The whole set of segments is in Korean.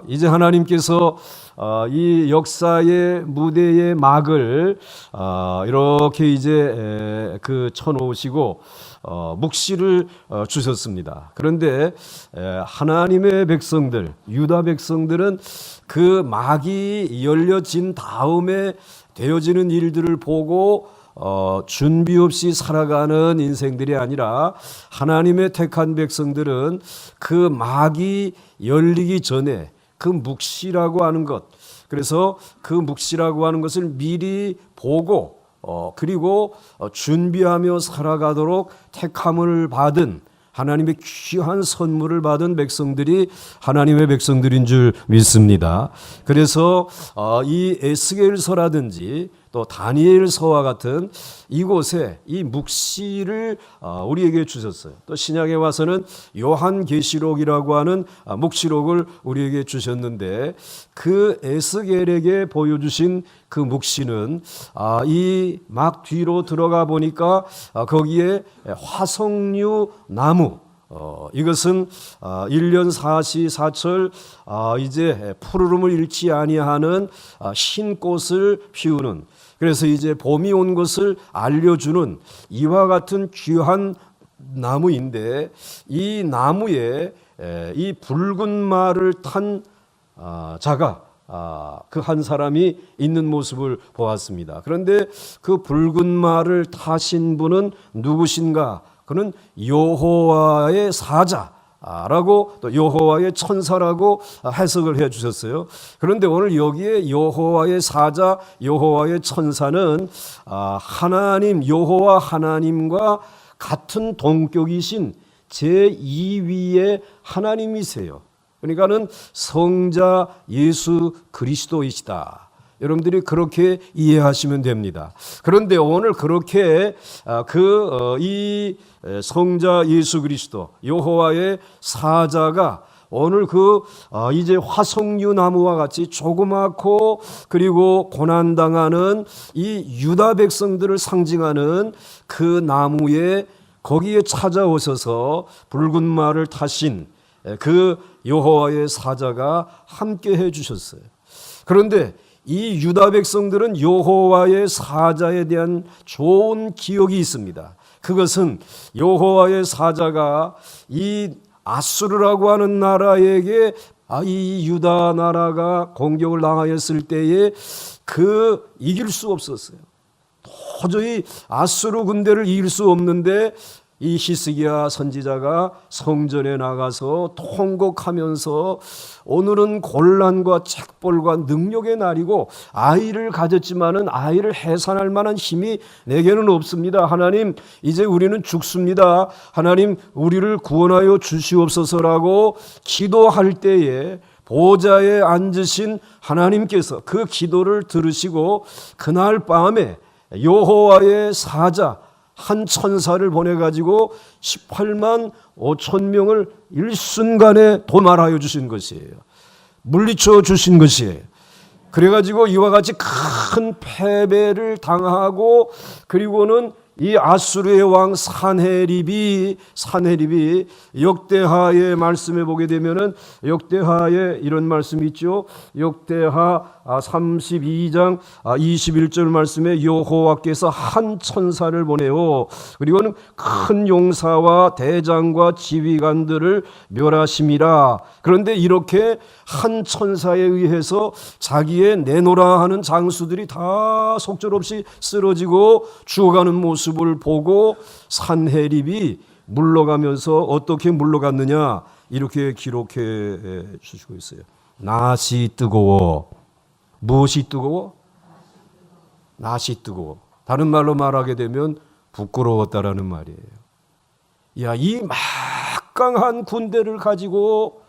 이제 하나님께서 이 역사의 무대의 막을 이렇게 이제 쳐놓으시고 묵시를 주셨습니다. 그런데 하나님의 백성들, 유다 백성들은 그 막이 열려진 다음에 되어지는 일들을 보고 준비 없이 살아가는 인생들이 아니라 하나님의 택한 백성들은 그 막이 열리기 전에 그 묵시라고 하는 것, 그래서 그 묵시라고 하는 것을 미리 보고 그리고 준비하며 살아가도록 택함을 받은 하나님의 귀한 선물을 받은 백성들이 하나님의 백성들인 줄 믿습니다. 그래서 이 에스겔서라든지 또 다니엘서와 같은 이곳에 이 묵시를 우리에게 주셨어요. 또 신약에 와서는 요한계시록이라고 하는 묵시록을 우리에게 주셨는데 그 에스겔에게 보여주신 그 묵시는 이 막 뒤로 들어가 보니까 거기에 화석류 나무, 이것은 1년 사시사철 이제 푸르름을 잃지 아니하는 흰 꽃을 피우는, 그래서 이제 봄이 온 것을 알려주는 이와 같은 귀한 나무인데, 이 나무에 이 붉은 말을 탄 자가 그 한 사람이 있는 모습을 보았습니다. 그런데 그 붉은 말을 타신 분은 누구신가? 그는 여호와의 사자라고 또 여호와의 천사라고 해석을 해 주셨어요. 그런데 오늘 여기에 여호와의 사자, 여호와의 천사는 하나님, 여호와 하나님과 같은 동격이신 제2위의 하나님이세요. 그러니까는 성자 예수 그리스도이시다. 여러분들이 그렇게 이해하시면 됩니다. 그런데 오늘 그렇게 이 성자 예수 그리스도 여호와의 사자가 오늘 이제 화석류 나무와 같이 조그맣고 그리고 고난당하는 이 유다 백성들을 상징하는 그 나무에 거기에 찾아오셔서 붉은 말을 타신 그 여호와의 사자가 함께 해 주셨어요. 그런데 이 유다 백성들은 여호와의 사자에 대한 좋은 기억이 있습니다. 그것은 여호와의 사자가 이 아수르라고 하는 나라에게 이 유다 나라가 공격을 당하였을 때에 이길 수 없었어요. 도저히 아수르 군대를 이길 수 없는데 이 히스기야 선지자가 성전에 나가서 통곡하면서 오늘은 곤란과 책벌과 능력의 날이고 아이를 가졌지만은 아이를 해산할 만한 힘이 내게는 없습니다. 하나님, 이제 우리는 죽습니다. 하나님, 우리를 구원하여 주시옵소서라고 기도할 때에 보좌에 앉으신 하나님께서 그 기도를 들으시고 그날 밤에 여호와의 사자 한 천사를 보내가지고 18만 5천 명을 일순간에 도말하여 주신 것이에요. 물리쳐 주신 것이에요. 그래가지고 이와 같이 큰 패배를 당하고 그리고는 이 아수르의 왕 산헤립이 역대하의 말씀에 보게 되면은 역대하에 이런 말씀이 있죠. 역대하 32장 21절 말씀에 여호와께서 한 천사를 보내요. 그리고는 큰 용사와 대장과 지휘관들을 멸하심이라. 그런데 이렇게 한 천사에 의해서 자기의 내노라 하는 장수들이 다 속절없이 쓰러지고 죽어가는 모습을 보고 산헤립이 물러가면서 어떻게 물러갔느냐 이렇게 기록해 주시고 있어요. 낫이 뜨거워. 무엇이 뜨거워? 낫이 뜨거워. 다른 말로 말하게 되면 부끄러웠다라는 말이에요. 야, 이 막강한 군대를 가지고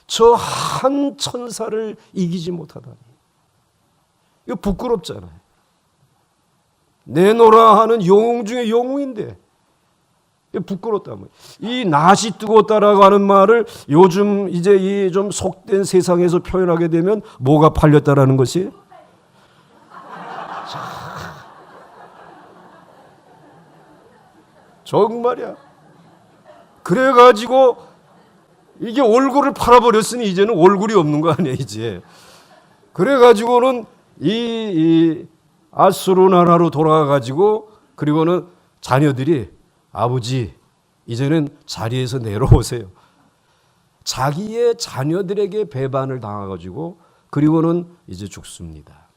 저 한 천사를 이기지 못하다니. 이거 부끄럽잖아요. 내노라 하는 영웅 중에 영웅인데 부끄럽다. 이 낫이 뜨겁다라고 하는 말을 요즘 이제 이 좀 속된 세상에서 표현하게 되면 뭐가 팔렸다라는 것이 정말이야. 그래가지고 이게 얼굴을 팔아버렸으니 이제는 얼굴이 없는 거 아니야 이제. 그래가지고는 이 아수르 나라로 돌아가가지고 그리고는 자녀들이 아버지 이제는 자리에서 내려오세요. 자기의 자녀들에게 배반을 당해가지고 그리고는 이제 죽습니다.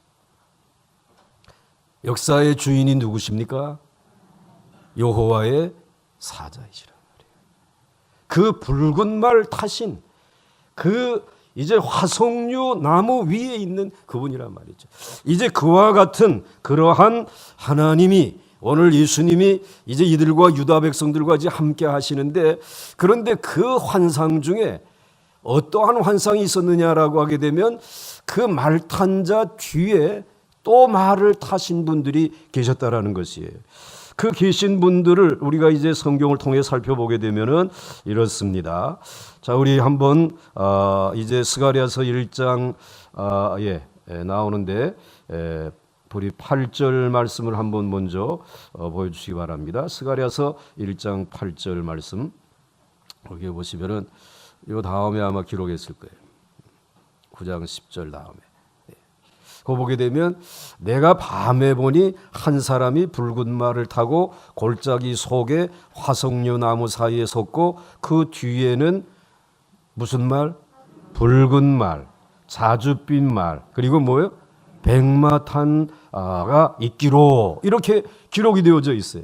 역사의 주인이 누구십니까? 여호와의 사자이시란 말이에요. 그 붉은 말 타신 그 이제 화석류 나무 위에 있는 그분이란 말이죠. 이제 그와 같은 그러한 하나님이 오늘 예수님이 이제 이들과 유다 백성들과 이제 함께 하시는데, 그런데 그 환상 중에 어떠한 환상이 있었느냐라고 하게 되면 그 말 탄 자 뒤에 또 말을 타신 분들이 계셨다라는 것이에요. 그 계신 분들을 우리가 이제 성경을 통해 살펴보게 되면은 이렇습니다. 자, 우리 한번 이제 스가랴서 1장 나오는데 우리 8절 말씀을 한번 먼저 보여주시기 바랍니다. 스가랴서 1장 8절 말씀 여기 보시면은 이 다음에 아마 기록했을 거예요. 9장 10절 다음에. 그거 보게 되면 내가 밤에 보니 한 사람이 붉은 말을 타고 골짜기 속에 화석류 나무 사이에 섰고 그 뒤에는 무슨 말? 붉은 말, 자줏빛 말, 그리고 뭐예요? 백마탄가 있기로 이렇게 기록이 되어져 있어요.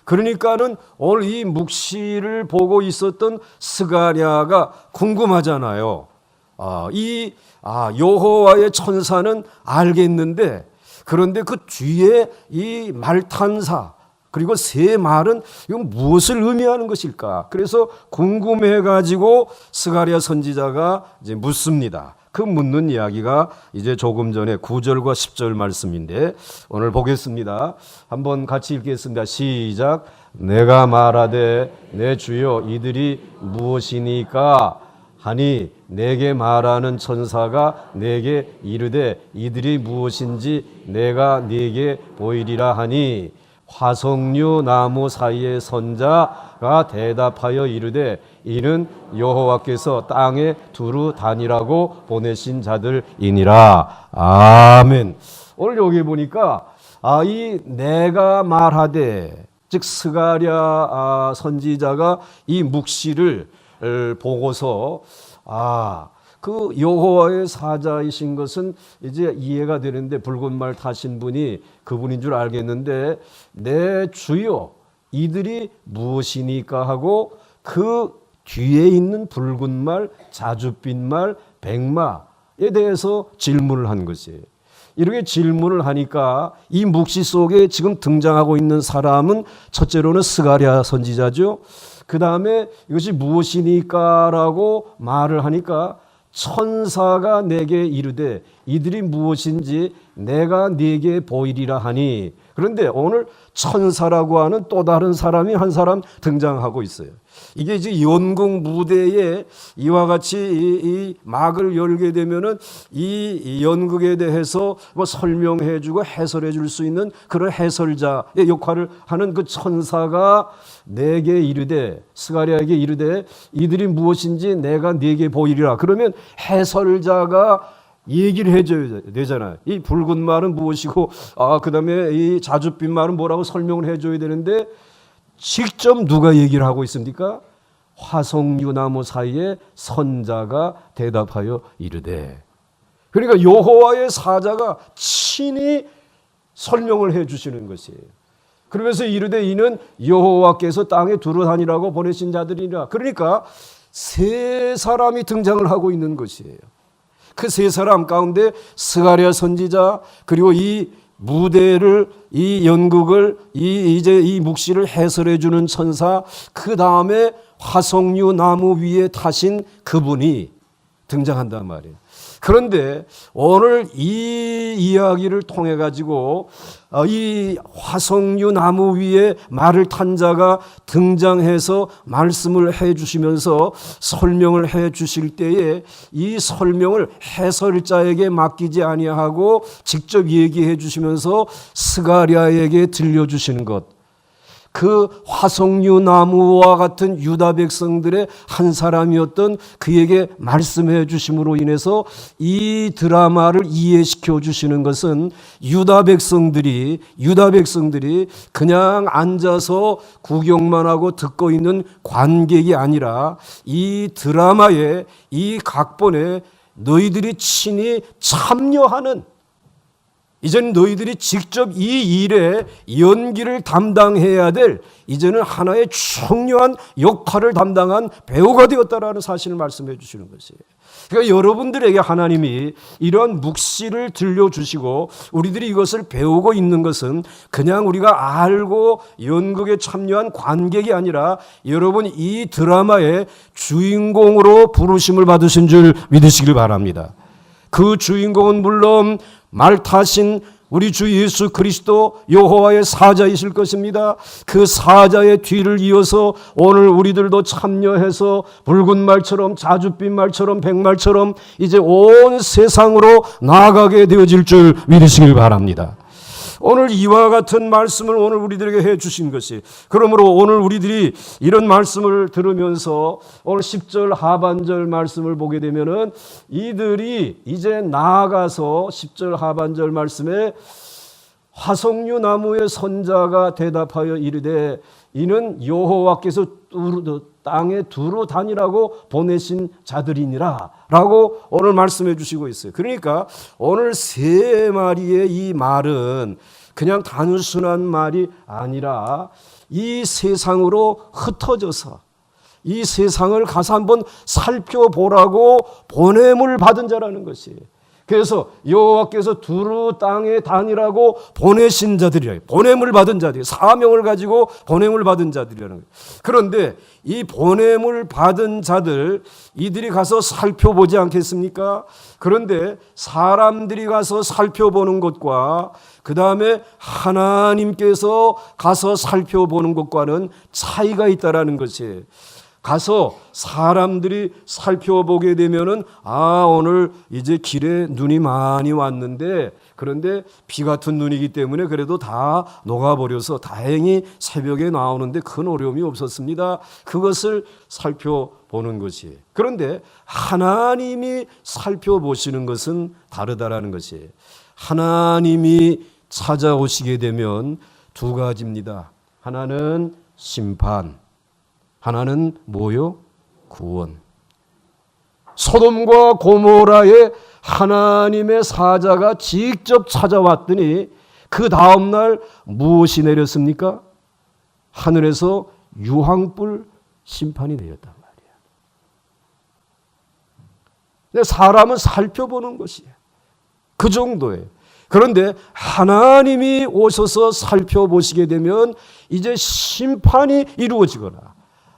그러니까는 오늘 이 묵시를 보고 있었던 스가랴가 궁금하잖아요. 여호와의 천사는 알겠는데 그런데 그 뒤에 이 말탄사 그리고 세 말은 이건 무엇을 의미하는 것일까? 그래서 궁금해가지고 스가랴 선지자가 이제 묻습니다. 그 묻는 이야기가 이제 조금 전에 9절과 10절 말씀인데 오늘 보겠습니다. 한번 같이 읽겠습니다. 시작. 내가 말하되 내 주여 이들이 무엇이니까 하니 내게 말하는 천사가 내게 이르되 이들이 무엇인지 내가 네게 보이리라 하니 화석류 나무 사이에 선자가 대답하여 이르되 이는 여호와께서 땅에 두루 다니라고 보내신 자들이니라. 아멘. 오늘 여기 보니까 이 내가 말하되 즉 스가랴 선지자가 이 묵시를 보고서 그 여호와의 사자이신 것은 이제 이해가 되는데 붉은 말 타신 분이 그분인 줄 알겠는데 내 주여 이들이 무엇이니까 하고 그 뒤에 있는 붉은 말, 자줏빛 말, 백마에 대해서 질문을 한 것이에요. 이렇게 질문을 하니까 이 묵시 속에 지금 등장하고 있는 사람은 첫째로는 스가랴 선지자죠. 그 다음에 이것이 무엇이니까라고 말을 하니까 천사가 내게 이르되 이들이 무엇인지 내가 네게 보이리라 하니, 그런데 오늘 천사라고 하는 또 다른 사람이 한 사람 등장하고 있어요. 이게 이제 연극 무대에 이와 같이 이 막을 열게 되면은 이 연극에 대해서 뭐 설명해주고 해설해줄 수 있는 그런 해설자의 역할을 하는 그 천사가 내게 이르되 스가랴에게 이르되 이들이 무엇인지 내가 네게 보이리라. 그러면 해설자가 얘기를 해줘야 되잖아요. 이 붉은 말은 무엇이고 그 다음에 이 자줏빛 말은 뭐라고 설명을 해줘야 되는데 직접 누가 얘기를 하고 있습니까? 화석류 나무 사이에 선자가 대답하여 이르되, 그러니까 여호와의 사자가 친히 설명을 해 주시는 것이에요. 그러면서 이르되 이는 여호와께서 땅에 두루 다니라고 보내신 자들이라. 그러니까 세 사람이 등장을 하고 있는 것이에요. 그 세 사람 가운데 스가랴 선지자, 그리고 이 무대를, 이 연극을, 이제 이 묵시를 해설해 주는 천사, 그 다음에 화석류 나무 위에 타신 그분이 등장한단 말이에요. 그런데 오늘 이 이야기를 통해 가지고 이 화석류 나무 위에 말을 탄 자가 등장해서 말씀을 해 주시면서 설명을 해 주실 때에 이 설명을 해설자에게 맡기지 아니하고 직접 얘기해 주시면서 스가랴에게 들려주시는 것, 그 화석류 나무와 같은 유다 백성들의 한 사람이었던 그에게 말씀해 주심으로 인해서 이 드라마를 이해시켜 주시는 것은 유다 백성들이 그냥 앉아서 구경만 하고 듣고 있는 관객이 아니라 이 드라마에, 이 각본에 너희들이 친히 참여하는, 이제는 너희들이 직접 이 일에 연기를 담당해야 될, 이제는 하나의 중요한 역할을 담당한 배우가 되었다라는 사실을 말씀해 주시는 것이에요. 그러니까 여러분들에게 하나님이 이런 묵시를 들려주시고 우리들이 이것을 배우고 있는 것은 그냥 우리가 알고 연극에 참여한 관객이 아니라 여러분 이 드라마의 주인공으로 부르심을 받으신 줄 믿으시길 바랍니다. 그 주인공은 물론 말 타신 우리 주 예수 그리스도 여호와의 사자이실 것입니다. 그 사자의 뒤를 이어서 오늘 우리들도 참여해서 붉은 말처럼, 자줏빛 말처럼, 백말처럼 이제 온 세상으로 나아가게 되어질 줄 믿으시길 바랍니다. 오늘 이와 같은 말씀을 오늘 우리들에게 해 주신 것이, 그러므로 오늘 우리들이 이런 말씀을 들으면서 오늘 10절 하반절 말씀을 보게 되면은 이들이 이제 나아가서 10절 하반절 말씀에 화석류 나무의 선자가 대답하여 이르되 이는 여호와께서 땅에 두루 다니라고 보내신 자들이니라 라고 오늘 말씀해 주시고 있어요. 그러니까 오늘 세 마리의 이 말은 그냥 단순한 말이 아니라 이 세상으로 흩어져서 이 세상을 가서 한번 살펴보라고 보냄을 받은 자라는 것이에요. 그래서 여호와께서 두루 땅에 다니라고 보내신 자들이라, 보냄을 받은 자들이, 사명을 가지고 보냄을 받은 자들이라는 거예요. 그런데 이 보냄을 받은 자들, 이들이 가서 살펴보지 않겠습니까? 그런데 사람들이 가서 살펴보는 것과 그 다음에 하나님께서 가서 살펴보는 것과는 차이가 있다라는 것이에요. 가서 사람들이 살펴보게 되면은 오늘 이제 길에 눈이 많이 왔는데, 그런데 비 같은 눈이기 때문에 그래도 다 녹아버려서 다행히 새벽에 나오는데 큰 어려움이 없었습니다. 그것을 살펴보는 것이에요. 그런데 하나님이 살펴보시는 것은 다르다라는 것이에요. 하나님이 찾아오시게 되면 두 가지입니다. 하나는 심판, 하나는 뭐요? 구원. 소돔과 고모라에 하나님의 사자가 직접 찾아왔더니 그 다음날 무엇이 내렸습니까? 하늘에서 유황불 심판이 내렸단 말이에요. 근데 사람은 살펴보는 것이에요. 그 정도예요. 그런데 하나님이 오셔서 살펴보시게 되면 이제 심판이 이루어지거나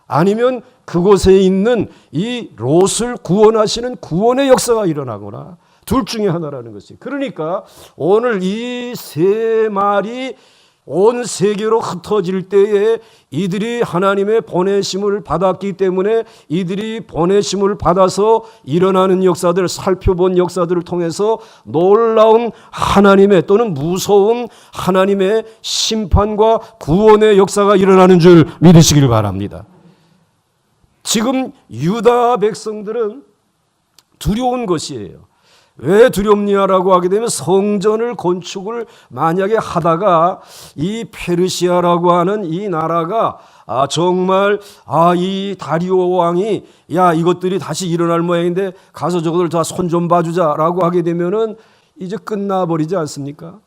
아니면 그곳에 있는 이 롯을 구원하시는 구원의 역사가 일어나거나 둘 중에 하나라는 것이. 그러니까 오늘 이 세 말이 온 세계로 흩어질 때에 이들이 하나님의 보내심을 받았기 때문에 이들이 보내심을 받아서 일어나는 역사들, 살펴본 역사들을 통해서 놀라운 하나님의 또는 무서운 하나님의 심판과 구원의 역사가 일어나는 줄 믿으시길 바랍니다. 지금 유다 백성들은 두려운 것이에요. 왜 두렵냐라고 하게 되면 성전을 건축을 만약에 하다가 이 페르시아라고 하는 이 나라가 정말 이 다리오 왕이 이것들이 다시 일어날 모양인데 가서 저것들 다 손 좀 봐주자라고 하게 되면은 이제 끝나버리지 않습니까?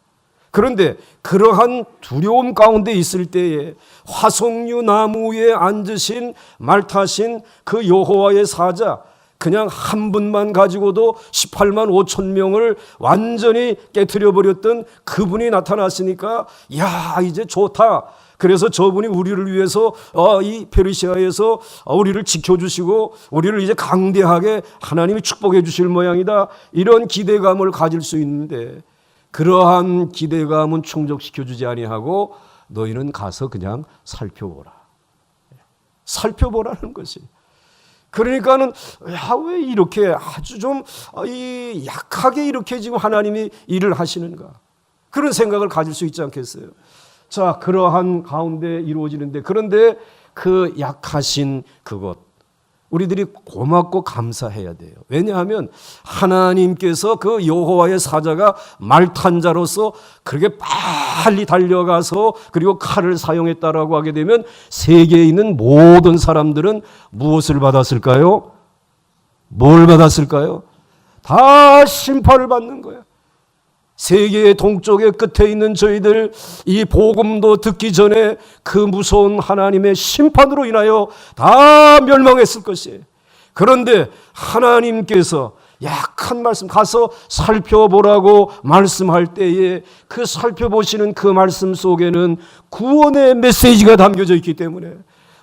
그런데 그러한 두려움 가운데 있을 때에 화석류 나무 위에 앉으신 말 타신 그 여호와의 사자, 그냥 한 분만 가지고도 18만 5천 명을 완전히 깨트려 버렸던 그분이 나타났으니까 이제 좋다. 그래서 저분이 우리를 위해서 이 페르시아에서 우리를 지켜주시고 우리를 이제 강대하게 하나님이 축복해 주실 모양이다. 이런 기대감을 가질 수 있는데 그러한 기대감은 충족시켜주지 아니하고 너희는 가서 그냥 살펴보라. 살펴보라는 것이. 그러니까는 왜 이렇게 아주 좀 약하게 이렇게 지금 하나님이 일을 하시는가? 그런 생각을 가질 수 있지 않겠어요? 자, 그러한 가운데 이루어지는데, 그런데 그 약하신 그것, 우리들이 고맙고 감사해야 돼요. 왜냐하면 하나님께서 그 여호와의 사자가 말탄 자로서 그렇게 빨리 달려가서 그리고 칼을 사용했다라고 하게 되면 세계에 있는 모든 사람들은 무엇을 받았을까요? 뭘 받았을까요? 다 심판을 받는 거야. 세계의 동쪽의 끝에 있는 저희들, 이 복음도 듣기 전에 그 무서운 하나님의 심판으로 인하여 다 멸망했을 것이에요. 그런데 하나님께서 약한 말씀, 가서 살펴보라고 말씀할 때에 그 살펴보시는 그 말씀 속에는 구원의 메시지가 담겨져 있기 때문에,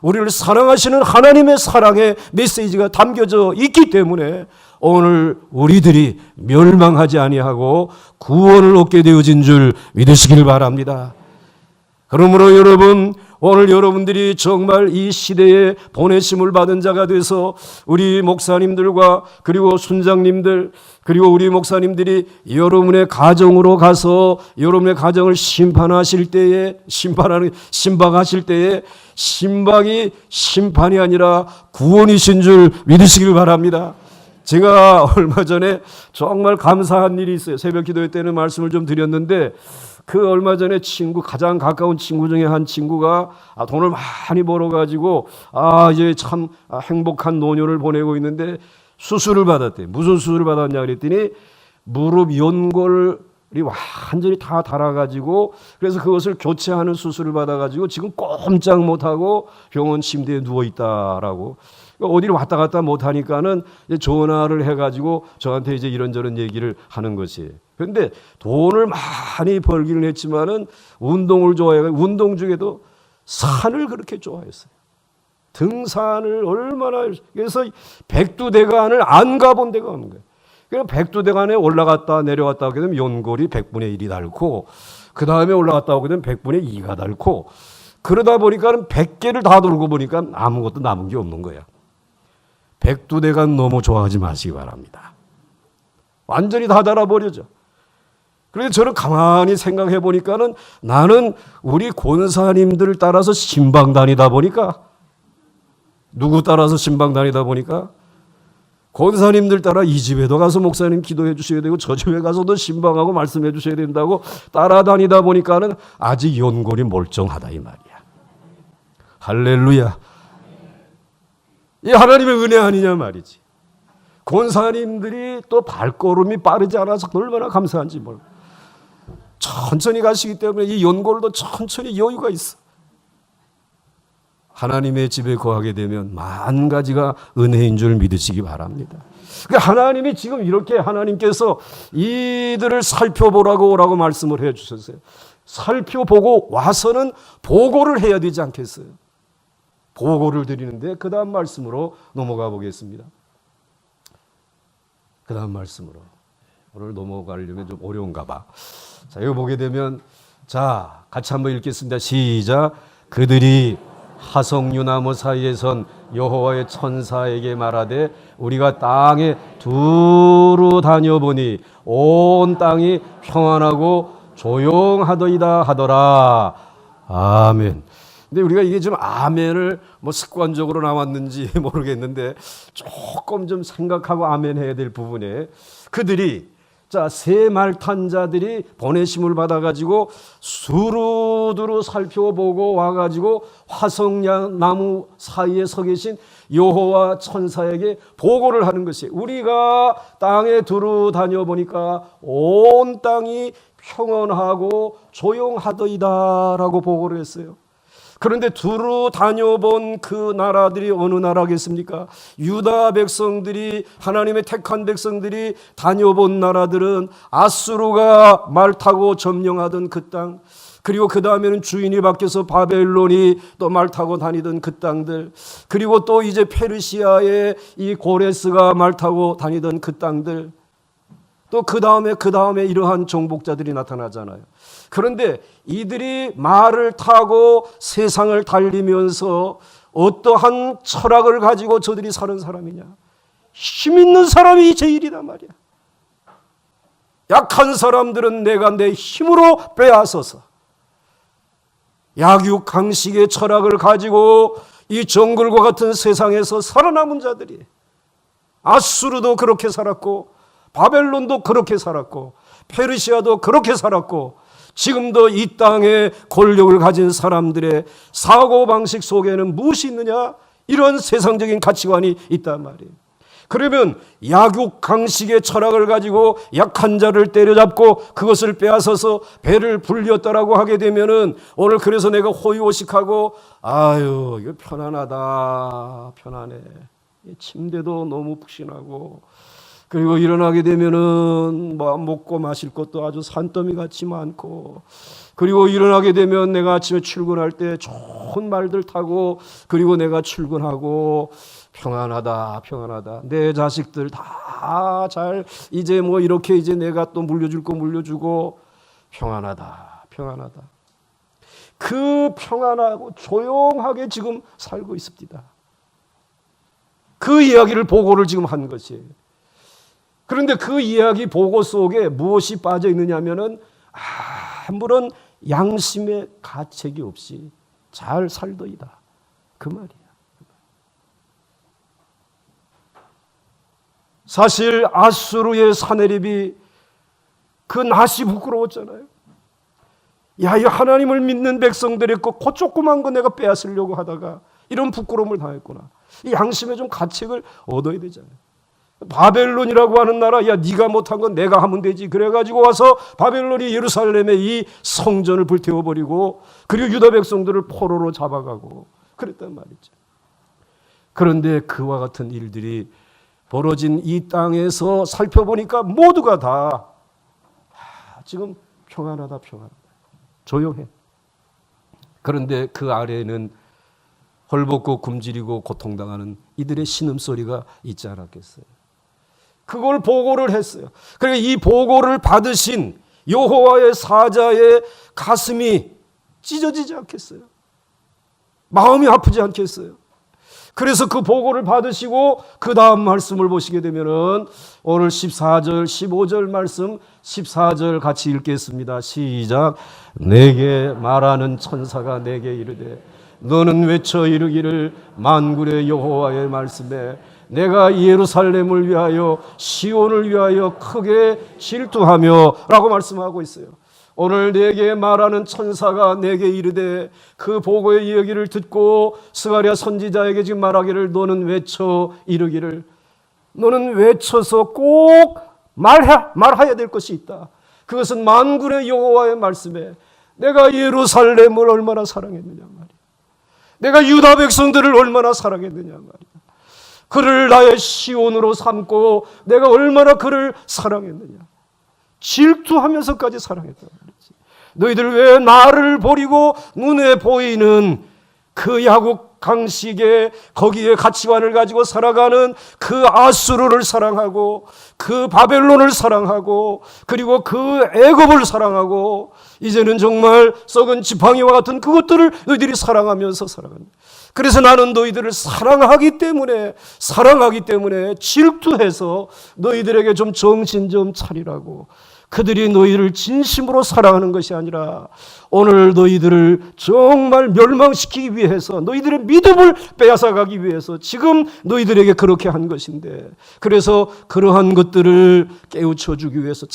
우리를 사랑하시는 하나님의 사랑의 메시지가 담겨져 있기 때문에 오늘 우리들이 멸망하지 아니하고 구원을 얻게 되어진 줄 믿으시길 바랍니다. 그러므로 여러분, 오늘 여러분들이 정말 이 시대에 보내심을 받은 자가 돼서 우리 목사님들과 그리고 순장님들 그리고 우리 목사님들이 여러분의 가정으로 가서 여러분의 가정을 심판하실 때에 심방하실 때에 심방이 심판이 아니라 구원이신 줄 믿으시길 바랍니다. 제가 얼마 전에 정말 감사한 일이 있어요. 새벽 기도회 때는 말씀을 좀 드렸는데, 그 얼마 전에 가장 가까운 친구 중에 한 친구가 돈을 많이 벌어가지고 이제 참 행복한 노년을 보내고 있는데 수술을 받았대요. 무슨 수술을 받았냐 그랬더니 무릎 연골이 완전히 다 닳아가지고, 그래서 그것을 교체하는 수술을 받아가지고 지금 꼼짝 못하고 병원 침대에 누워있다라고. 어디를 왔다 갔다 못하니까는 전화를 해가지고 저한테 이제 이런저런 얘기를 하는 것이에요. 그런데 돈을 많이 벌기는 했지만은 운동을 좋아해요. 운동 중에도 산을 그렇게 좋아했어요. 등산을 얼마나, 그래서 백두대간을 안 가본 데가 없는 거예요. 그래서 백두대간에 올라갔다 내려갔다 하게 되면 연골이 100분의 1이 닳고, 그 다음에 올라갔다 오게 되면 100분의 2가 닳고, 그러다 보니까 100개를 다 돌고 보니까 아무것도 남은 게 없는 거야. 백두대간 너무 좋아하지 마시기 바랍니다. 완전히 다 닳아버려져. 그래서 저는 가만히 생각해 보니까는 나는 우리 권사님들 따라서 신방 다니다 보니까, 누구 따라서 신방 다니다 보니까 권사님들 따라 이 집에도 가서 목사님 기도해 주셔야 되고 저 집에 가서도 신방하고 말씀해 주셔야 된다고 따라다니다 보니까는 아직 연골이 멀쩡하다 이 말이야. 할렐루야. 이 하나님의 은혜 아니냐 말이지. 권사님들이 또 발걸음이 빠르지 않아서 얼마나 감사한지 몰라. 천천히 가시기 때문에 이 연골도 천천히 여유가 있어. 하나님의 집에 거하게 되면 만 가지가 은혜인 줄 믿으시기 바랍니다. 그러니까 하나님이 지금 이렇게 하나님께서 이들을 살펴보라고 오라고 말씀을 해 주셨어요. 살펴보고 와서는 보고를 해야 되지 않겠어요? 보고를 드리는데 그 다음 말씀으로 넘어가 보겠습니다. 그 다음 말씀으로. 오늘 넘어가려면 좀 어려운가 봐. 자, 이거 보게 되면, 자, 같이 한번 읽겠습니다. 시작. 그들이 하석유나무 사이에 선 여호와의 천사에게 말하되 우리가 땅에 두루 다녀보니 온 땅이 평안하고 조용하더이다 하더라. 아멘. 근데 우리가 이게 좀 아멘을 뭐 습관적으로 나왔는지 모르겠는데 조금 좀 생각하고 아멘 해야 될 부분에, 그들이, 자, 새 말 탄 자들이 보내심을 받아가지고 수루두루 살펴보고 와가지고 화석나무 사이에 서 계신 여호와 천사에게 보고를 하는 것이, 우리가 땅에 두루 다녀보니까 온 땅이 평온하고 조용하더이다라고 보고를 했어요. 그런데 두루 다녀본 그 나라들이 어느 나라겠습니까? 유다 백성들이, 하나님의 택한 백성들이 다녀본 나라들은 아수르가 말 타고 점령하던 그 땅, 그리고 그 다음에는 주인이 바뀌어서 바벨론이 또 말 타고 다니던 그 땅들, 그리고 또 이제 페르시아의 이 고레스가 말 타고 다니던 그 땅들, 또 그 다음에 이러한 정복자들이 나타나잖아요. 그런데 이들이 말을 타고 세상을 달리면서 어떠한 철학을 가지고 저들이 사는 사람이냐? 힘 있는 사람이 제일이란 말이야. 약한 사람들은 내가 내 힘으로 빼앗아서, 약육강식의 철학을 가지고 이 정글과 같은 세상에서 살아남은 자들이, 아수르도 그렇게 살았고 바벨론도 그렇게 살았고 페르시아도 그렇게 살았고, 지금도 이 땅에 권력을 가진 사람들의 사고방식 속에는 무엇이 있느냐? 이런 세상적인 가치관이 있단 말이에요. 그러면 약육강식의 철학을 가지고 약한 자를 때려잡고 그것을 빼앗아서 배를 불렸다라고 하게 되면은, 오늘 그래서 내가 호의호식하고 아유 이거 편안하다, 편안해, 침대도 너무 푹신하고, 그리고 일어나게 되면은 뭐 먹고 마실 것도 아주 산더미 같이 많고, 그리고 일어나게 되면 내가 아침에 출근할 때 좋은 말들 타고, 그리고 내가 출근하고 평안하다, 평안하다. 내 자식들 다 잘 이제 뭐 이렇게 이제 내가 또 물려줄 거 물려주고 평안하다, 평안하다. 그 평안하고 조용하게 지금 살고 있습니다. 그 이야기를 보고를 지금 한 것이에요. 그런데 그 이야기 보고 속에 무엇이 빠져 있느냐면은 아무런 양심의 가책이 없이 잘 살더이다, 그 말이야. 사실 아수르의 사내립이 그 낯이 부끄러웠잖아요. 야, 이 하나님을 믿는 백성들의 그 조그만 거 내가 빼앗으려고 하다가 이런 부끄러움을 당했구나. 이 양심의 좀 가책을 얻어야 되잖아요. 바벨론이라고 하는 나라, 야 네가 못한 건 내가 하면 되지. 그래가지고 와서 바벨론이 예루살렘의 이 성전을 불태워버리고, 그리고 유다 백성들을 포로로 잡아가고 그랬단 말이죠. 그런데 그와 같은 일들이 벌어진 이 땅에서 살펴보니까 모두가 다 지금 평안하다, 평안하다, 조용해. 그런데 그 아래에는 헐벗고 굶주리고 고통당하는 이들의 신음소리가 있지 않았겠어요? 그걸 보고를 했어요. 그러니까 이 보고를 받으신 여호와의 사자의 가슴이 찢어지지 않겠어요? 마음이 아프지 않겠어요? 그래서 그 보고를 받으시고 그 다음 말씀을 보시게 되면은 오늘 14절, 15절 말씀, 14절 같이 읽겠습니다. 시작. 내게 말하는 천사가 내게 이르되 너는 외쳐 이르기를 만군의 여호와의 말씀에 내가 예루살렘을 위하여 시온을 위하여 크게 질투하며 라고 말씀하고 있어요. 오늘 내게 말하는 천사가 내게 이르되, 그 보고의 이야기를 듣고 스가랴 선지자에게 지금 말하기를 너는 외쳐 이르기를, 너는 외쳐서 꼭 말해야 될 것이 있다. 그것은 만군의 여호와의 말씀에 내가 예루살렘을 얼마나 사랑했느냐 말이야. 내가 유다 백성들을 얼마나 사랑했느냐 말이야. 그를 나의 시온으로 삼고 내가 얼마나 그를 사랑했느냐. 질투하면서까지 사랑했단 말이지. 너희들 왜 나를 버리고 눈에 보이는 그 야곱 강식의 거기에 가치관을 가지고 살아가는 그 아수르를 사랑하고 그 바벨론을 사랑하고 그리고 그 애굽을 사랑하고 이제는 정말 썩은 지팡이와 같은 그것들을 너희들이 사랑하면서 살아간다. 그래서 나는 너희들을 사랑하기 때문에 질투해서 너희들에게 좀 정신 좀 차리라고. 그들이 너희를 진심으로 사랑하는 것이 아니라 오늘 너희들을 정말 멸망시키기 위해서, 너희들의 믿음을 빼앗아가기 위해서 지금 너희들에게 그렇게 한 것인데, 그래서 그러한 것들을 깨우쳐주기 위해서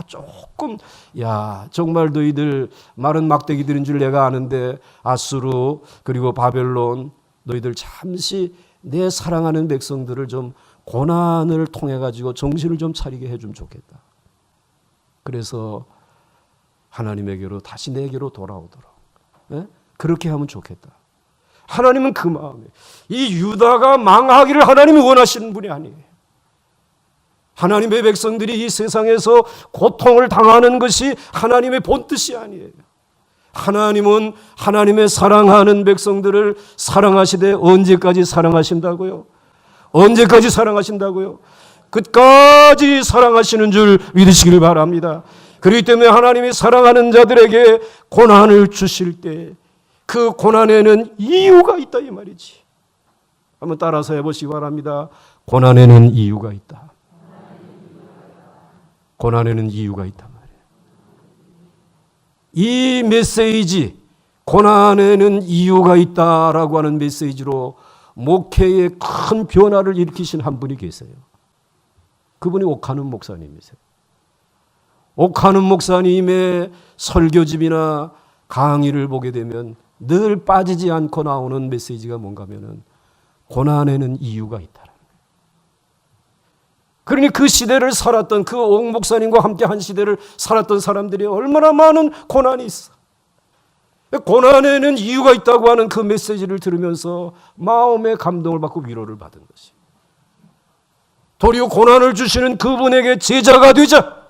조금, 야 정말 너희들 마른 막대기들인 줄 내가 아는데 아수르 그리고 바벨론, 너희들 잠시 내 사랑하는 백성들을 좀 고난을 통해 가지고 정신을 좀 차리게 해주면 좋겠다. 그래서 하나님에게로 다시 내게로 돌아오도록, 예? 그렇게 하면 좋겠다. 하나님은 그 마음에, 이 유다가 망하기를 하나님이 원하시는 분이 아니에요. 하나님의 백성들이 이 세상에서 고통을 당하는 것이 하나님의 본뜻이 아니에요. 하나님은 하나님의 사랑하는 백성들을 사랑하시되 언제까지 사랑하신다고요? 언제까지 사랑하신다고요? 끝까지 사랑하시는 줄 믿으시길 바랍니다. 그렇기 때문에 하나님이 사랑하는 자들에게 고난을 주실 때 그 고난에는 이유가 있다 이 말이지. 한번 따라서 해보시기 바랍니다. 고난에는 이유가 있다. 고난에는 이유가 있단 말이에요. 이 메시지, 고난에는 이유가 있다라고 하는 메시지로 목회에 큰 변화를 일으키신 한 분이 계세요. 그분이 옥하는 목사님이세요. 옥하는 목사님의 설교집이나 강의를 보게 되면 늘 빠지지 않고 나오는 메시지가 뭔가 하면은 고난에는 이유가 있다. 그러니 그 시대를 살았던 그 옥 목사님과 함께 한 시대를 살았던 사람들이 얼마나 많은 고난이 있어. 고난에는 이유가 있다고 하는 그 메시지를 들으면서 마음의 감동을 받고 위로를 받은 것이. 도리어 고난을 주시는 그분에게 제자가 되자.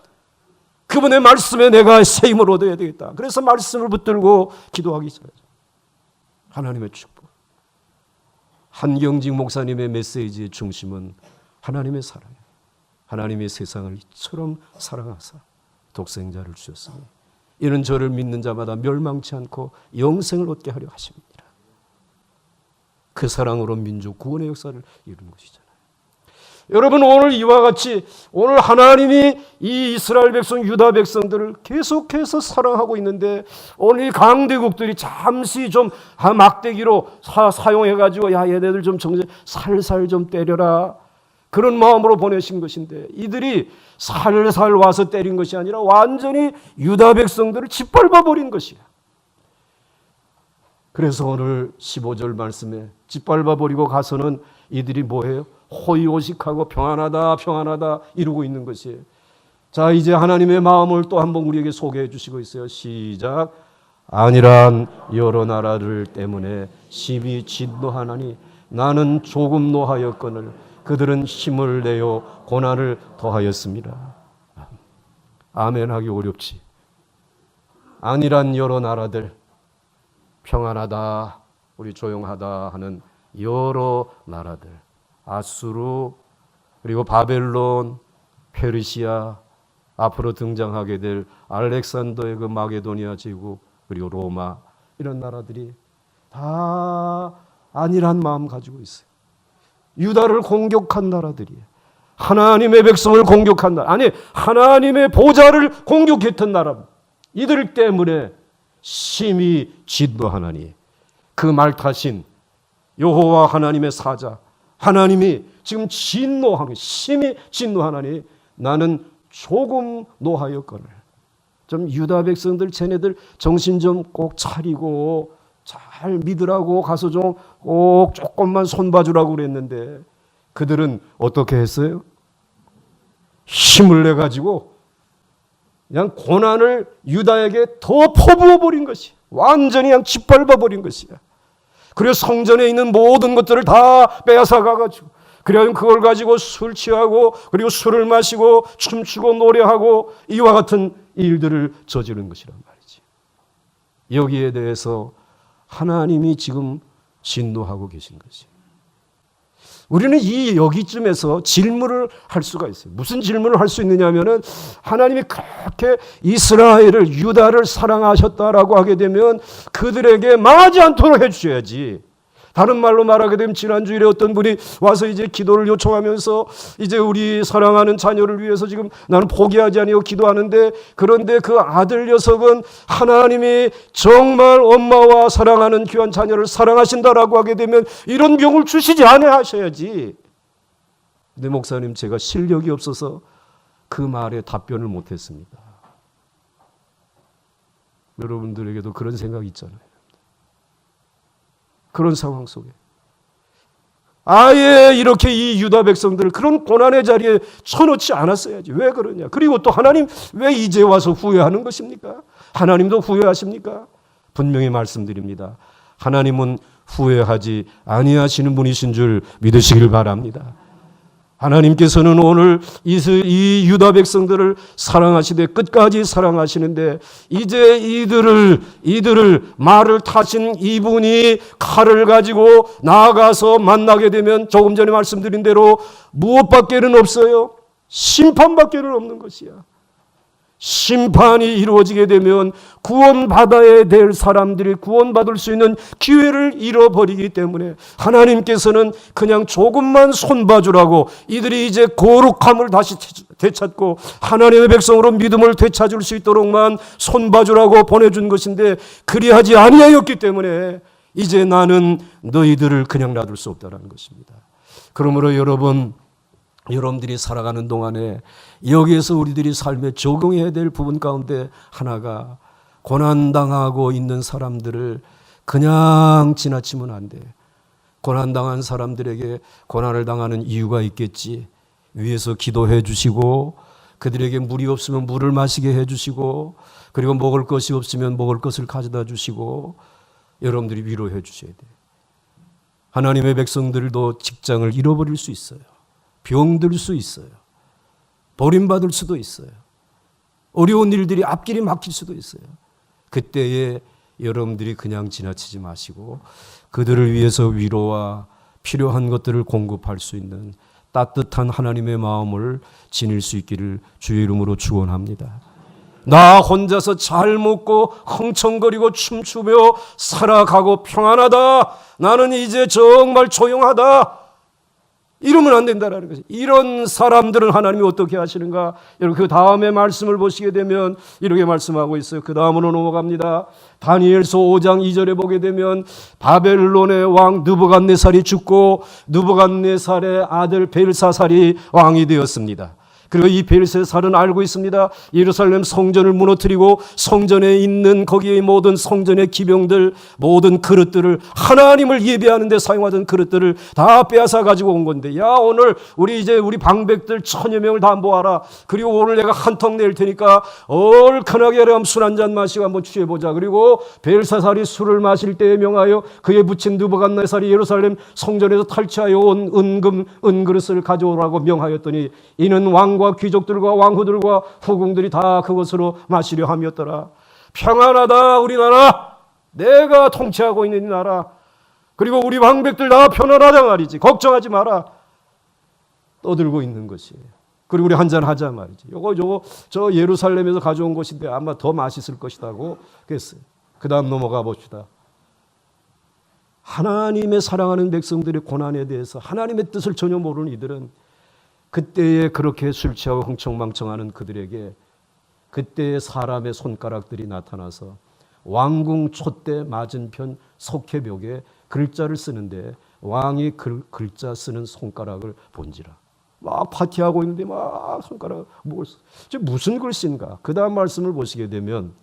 그분의 말씀에 내가 새 힘을 얻어야 되겠다. 그래서 말씀을 붙들고 기도하기 시작하죠. 하나님의 축복. 한경직 목사님의 메시지의 중심은 하나님의 사랑이에요. 하나님의 세상을 이처럼 사랑하사 독생자를 주셨으니 이는 저를 믿는 자마다 멸망치 않고 영생을 얻게 하려 하십니다. 그 사랑으로 민족 구원의 역사를 이룬 것이잖아요. 여러분, 오늘 이와 같이 오늘 하나님이 이 이스라엘 백성, 유다 백성들을 계속해서 사랑하고 있는데 오늘 이 강대국들이 잠시 좀 막대기로 사용해가지고 야 얘네들 좀 살살 좀 때려라, 그런 마음으로 보내신 것인데 이들이 살살 와서 때린 것이 아니라 완전히 유다 백성들을 짓밟아 버린 것이야. 그래서 오늘 15절 말씀에 짓밟아 버리고 가서는 이들이 뭐예요? 호의호식하고 평안하다 평안하다 이루고 있는 것이에요. 자, 이제 하나님의 마음을 또 한번 우리에게 소개해 주시고 있어요. 시작. 안일한 여러 나라들 때문에 심히 진노하나니 나는 조금 노하였거늘 그들은 힘을 내어 고난을 더하였습니다. 아멘하기 어렵지. 안일한 여러 나라들, 평안하다, 우리 조용하다 하는 여러 나라들, 아수르, 그리고 바벨론, 페르시아, 앞으로 등장하게 될 알렉산더의 그 마게도니아 제국, 그리고 로마, 이런 나라들이 다 안일한 마음 가지고 있어요. 유다를 공격한 나라들이에요. 하나님의 백성을 공격한 나라, 아니 하나님의 보좌를 공격했던 나라, 이들 때문에 심히 진노하나니 그 말 타신 여호와 하나님의 사자 하나님이 지금 진노하니 심히 진노하나니 나는 조금 노하였거늘. 좀 유다 백성들 쟤네들 정신 좀 꼭 차리고 잘 믿으라고 가서 좀 꼭 조금만 손봐주라고 그랬는데 그들은 어떻게 했어요? 힘을 내가지고 그냥 고난을 유다에게 더 퍼부어 버린 것이, 완전히 그냥 짓밟아 버린 것이야. 그리고 성전에 있는 모든 것들을 다 빼앗아 가가지고 그래야 그걸 가지고 술 취하고 그리고 술을 마시고 춤추고 노래하고 이와 같은 일들을 저지른 것이란 말이지. 여기에 대해서 하나님이 지금 진노하고 계신 것이. 우리는 여기쯤에서 질문을 할 수가 있어요. 무슨 질문을 할 수 있느냐 하면은 하나님이 그렇게 이스라엘을, 유다를 사랑하셨다라고 하게 되면 그들에게 망하지 않도록 해주셔야지. 다른 말로 말하게 되면 지난주일에 어떤 분이 와서 이제 기도를 요청하면서 이제 우리 사랑하는 자녀를 위해서 지금 나는 포기하지 아니하고 기도하는데, 그런데 그 아들 녀석은 하나님이 정말 엄마와 사랑하는 귀한 자녀를 사랑하신다라고 하게 되면 이런 병을 주시지 아니하셔야지. 근데 목사님, 제가 실력이 없어서 그 말에 답변을 못했습니다. 여러분들에게도 그런 생각이 있잖아요. 그런 상황 속에 아예 이렇게 이 유다 백성들을 그런 고난의 자리에 쳐놓지 않았어야지. 왜 그러냐? 그리고 또 하나님 왜 이제 와서 후회하는 것입니까? 하나님도 후회하십니까? 분명히 말씀드립니다. 하나님은 후회하지 아니하시는 분이신 줄 믿으시길 바랍니다. 하나님께서는 오늘 이 유다 백성들을 사랑하시되 끝까지 사랑하시는데 이제 이들을 말을 타신 이분이 칼을 가지고 나아가서 만나게 되면 조금 전에 말씀드린 대로 무엇밖에는 없어요? 심판밖에는 없는 것이야. 심판이 이루어지게 되면 구원받아야 될 사람들이 구원받을 수 있는 기회를 잃어버리기 때문에 하나님께서는 그냥 조금만 손봐주라고, 이들이 이제 거룩함을 다시 되찾고 하나님의 백성으로 믿음을 되찾을 수 있도록만 손봐주라고 보내준 것인데, 그리하지 아니하였기 때문에 이제 나는 너희들을 그냥 놔둘 수 없다는 것입니다. 그러므로 여러분들이 살아가는 동안에 여기에서 우리들이 삶에 적용해야 될 부분 가운데 하나가, 고난당하고 있는 사람들을 그냥 지나치면 안 돼. 고난당한 사람들에게 고난을 당하는 이유가 있겠지. 위에서 기도해 주시고, 그들에게 물이 없으면 물을 마시게 해 주시고, 그리고 먹을 것이 없으면 먹을 것을 가져다 주시고, 여러분들이 위로해 주셔야 돼. 하나님의 백성들도 직장을 잃어버릴 수 있어요. 병들 수 있어요. 버림받을 수도 있어요. 어려운 일들이 앞길이 막힐 수도 있어요. 그때에 여러분들이 그냥 지나치지 마시고 그들을 위해서 위로와 필요한 것들을 공급할 수 있는 따뜻한 하나님의 마음을 지닐 수 있기를 주의 이름으로 축원합니다. 나 혼자서 잘 먹고 흥청거리고 춤추며 살아가고 평안하다, 나는 이제 정말 조용하다, 이러면 안 된다라는 거죠. 이런 사람들은 하나님이 어떻게 하시는가? 여러분, 그 다음에 말씀을 보시게 되면 이렇게 말씀하고 있어요. 그 다음으로 넘어갑니다. 다니엘서 5장 2절에 보게 되면 바벨론의 왕 느부갓네살이 죽고 느부갓네살의 아들 벨사살이 왕이 되었습니다. 그리고 이 벨사살은 알고 있습니다. 예루살렘 성전을 무너뜨리고 성전에 있는 거기에 모든 성전의 기병들, 모든 그릇들을, 하나님을 예배하는 데 사용하던 그릇들을 다 빼앗아 가지고 온 건데, 야, 오늘 우리 방백들 1000여 명을 다 모아라. 그리고 오늘 내가 한턱 낼 테니까 얼큰하게 술 한 잔 마시고 한번 취해보자. 그리고 벨사살이 술을 마실 때에 명하여 그에 붙인 느부갓네살이 예루살렘 성전에서 탈취하여 온 은그릇을 가져오라고 명하였더니 이는 왕과 귀족들과 왕후들과 후궁들이 다 그것으로 마시려 함이었더라. 평안하다 우리나라, 내가 통치하고 있는 이 나라. 그리고 우리 방백들 다 편안하다 말이지, 걱정하지 마라. 떠들고 있는 것이에요. 그리고 우리 한잔 하자 말이지. 요거 저 예루살렘에서 가져온 것인데 아마 더 맛있을 것이라고 그랬어요. 그 다음 넘어가 봅시다. 하나님의 사랑하는 백성들의 고난에 대해서 하나님의 뜻을 전혀 모르는 이들은 그때에 그렇게 술 취하고 흥청망청하는 그들에게 그때의 사람의 손가락들이 나타나서 왕궁 촛대 맞은편 석회벽에 글자를 쓰는데 왕이 글자 쓰는 손가락을 본지라. 막 파티하고 있는데 막 손가락 무슨 글씨인가. 그 다음 말씀을 보시게 되면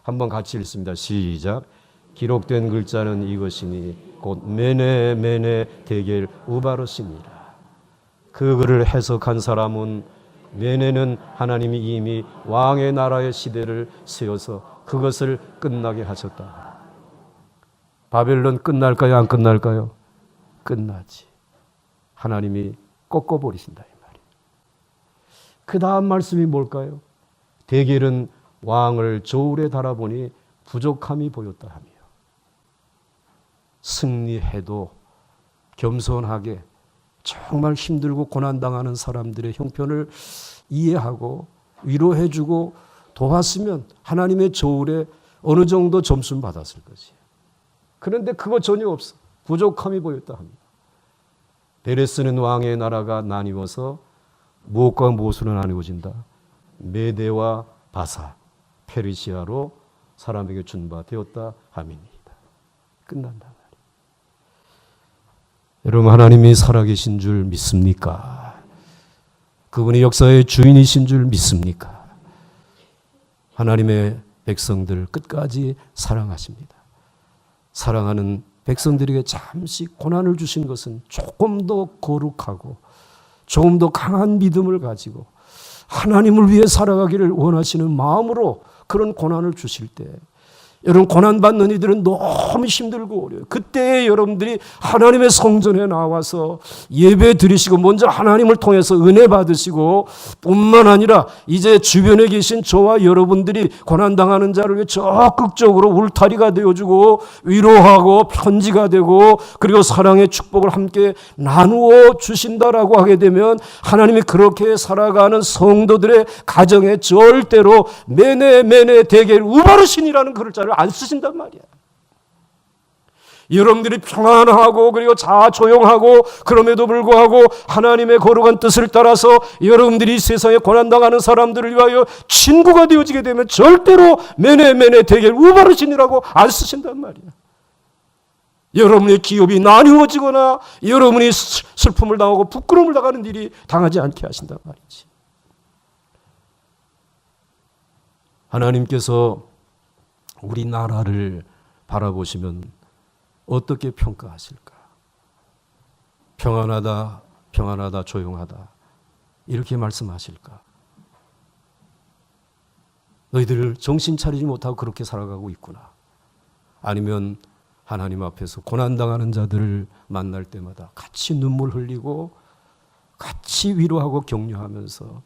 한번 같이 읽습니다. 시작. 기록된 글자는 이것이니 곧 메네 데겔 우바르시니라. 그 글을 해석한 사람은, 메네는 하나님이 이미 왕의 나라의 시대를 세워서 그것을 끝나게 하셨다. 바벨론 끝날까요? 안 끝날까요? 끝나지. 하나님이 꺾어버리신다 이 말이에요. 그 다음 말씀이 뭘까요? 데겔은 왕을 저울에 달아보니 부족함이 보였다 하며, 승리해도 겸손하게 정말 힘들고 고난당하는 사람들의 형편을 이해하고 위로해주고 도왔으면 하나님의 저울에 어느 정도 점수를 받았을 것이에요. 그런데 그거 전혀 없어. 부족함이 보였다 합니다. 베레스는 왕의 나라가 나뉘어서 무엇과 무엇으로 나뉘어진다? 메대와 바사, 페르시아로 사람에게 준 바 되었다 함입니다. 끝난다. 여러분, 하나님이 살아계신 줄 믿습니까? 그분이 역사의 주인이신 줄 믿습니까? 하나님의 백성들 끝까지 사랑하십니다. 사랑하는 백성들에게 잠시 고난을 주신 것은 조금 더 거룩하고 조금 더 강한 믿음을 가지고 하나님을 위해 살아가기를 원하시는 마음으로 그런 고난을 주실 때 여러분 고난받는 이들은 너무 힘들고 어려워요. 그때 여러분들이 하나님의 성전에 나와서 예배 드리시고 먼저 하나님을 통해서 은혜 받으시고 뿐만 아니라 이제 주변에 계신 저와 여러분들이 고난당하는 자를 위해 적극적으로 울타리가 되어주고 위로하고 편지가 되고 그리고 사랑의 축복을 함께 나누어 주신다라고 하게 되면 하나님이 그렇게 살아가는 성도들의 가정에 절대로 매네 대개 우바르신이라는 글자를 안 쓰신단 말이야. 여러분들이 평안하고 그리고 자조용하고 그럼에도 불구하고 하나님의 거룩한 뜻을 따라서 여러분들이 세상에 고난당하는 사람들을 위하여 친구가 되어지게 되면 절대로 매네 대개 우바르신이라고 안 쓰신단 말이야. 여러분의 기업이 나뉘어지거나 여러분이 슬픔을 당하고 부끄러움을 당하는 일이 당하지 않게 하신단 말이지. 하나님께서 우리나라를 바라보시면 어떻게 평가하실까? 평안하다, 조용하다 이렇게 말씀하실까? 너희들 정신 차리지 못하고 그렇게 살아가고 있구나. 아니면 하나님 앞에서 고난당하는 자들을 만날 때마다 같이 눈물 흘리고 같이 위로하고 격려하면서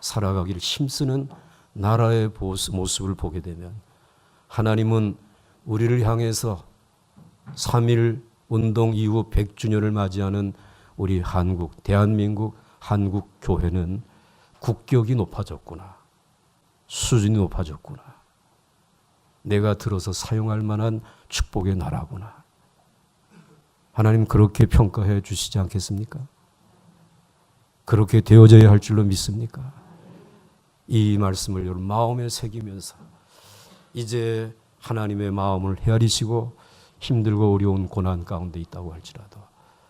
살아가기를 힘쓰는 나라의 모습을 보게 되면 하나님은 우리를 향해서 3.1 운동 이후 100주년을 맞이하는 우리 한국, 대한민국 한국 교회는 국격이 높아졌구나. 수준이 높아졌구나. 내가 들어서 사용할 만한 축복의 나라구나. 하나님 그렇게 평가해 주시지 않겠습니까? 그렇게 되어져야 할 줄로 믿습니까? 이 말씀을 여러분 마음에 새기면서 이제 하나님의 마음을 헤아리시고 힘들고 어려운 고난 가운데 있다고 할지라도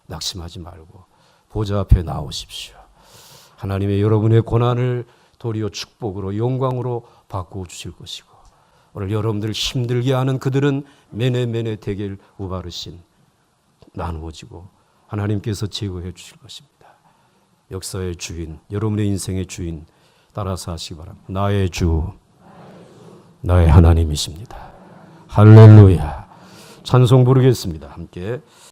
낙심하지 말고 보좌 앞에 나오십시오. 하나님의 여러분의 고난을 도리어 축복으로 영광으로 바꾸어 주실 것이고 오늘 여러분들을 힘들게 하는 그들은 매네 대결 우바르신 나누어지고 하나님께서 제거해 주실 것입니다. 역사의 주인, 여러분의 인생의 주인 따라서 하시기 바랍니다. 나의 주, 나의 하나님이십니다. 할렐루야. 찬송 부르겠습니다. 함께.